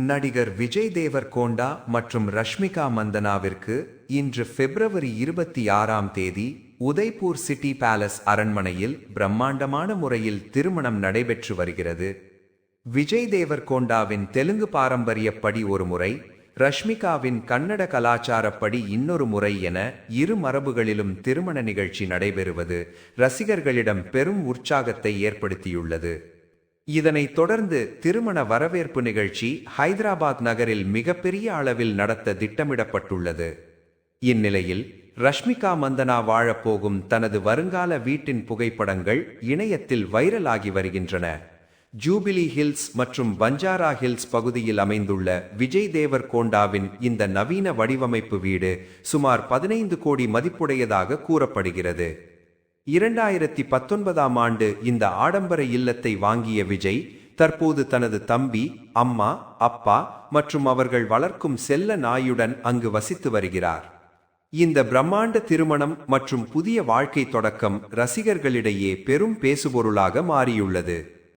நடிகர் விஜய் தேவர்கோண்டா மற்றும் ரஷ்மிகா மந்தனாவிற்கு இன்று பிப்ரவரி 26ஆம் தேதி உதய்பூர் சிட்டி பேலஸ் அரண்மனையில் பிரம்மாண்டமான முறையில் திருமணம் நடைபெற்று வருகிறது. விஜய் தேவர்கோண்டாவின் தெலுங்கு பாரம்பரியப்படி ஒரு முறை, ரஷ்மிகாவின் கன்னட கலாச்சாரப்படி இன்னொரு முறை என இரு மரபுகளிலும் திருமண நிகழ்ச்சி நடைபெறுவது ரசிகர்களிடம் பெரும் உற்சாகத்தை ஏற்படுத்தியுள்ளது. இதனைத் தொடர்ந்து திருமண வரவேற்பு நிகழ்ச்சி ஹைதராபாத் நகரில் மிகப்பெரிய அளவில் நடத்த திட்டமிடப்பட்டுள்ளது. இந்நிலையில் ரஷ்மிகா மந்தனா வாழப்போகும் தனது வருங்கால வீட்டின் புகைப்படங்கள் இணையத்தில் வைரலாகி வருகின்றன. ஜூபிலி ஹில்ஸ் மற்றும் பஞ்சாரா ஹில்ஸ் பகுதியில் அமைந்துள்ள விஜய் தேவர்கோண்டாவின் இந்த நவீன வடிவமைப்பு வீடு சுமார் 15 கோடி மதிப்புடையதாக கூறப்படுகிறது. 2019ஆம் ஆண்டு இந்த ஆடம்பர இல்லத்தை வாங்கிய விஜய் தற்போது தனது தம்பி, அம்மா, அப்பா மற்றும் அவர்கள் வளர்க்கும் செல்ல நாயுடன் அங்கு வசித்து வருகிறார். இந்த பிரம்மாண்ட திருமணம் மற்றும் புதிய வாழ்க்கை தொடக்கம் ரசிகர்களிடையே பெரும் பேசுபொருளாக மாறியுள்ளது.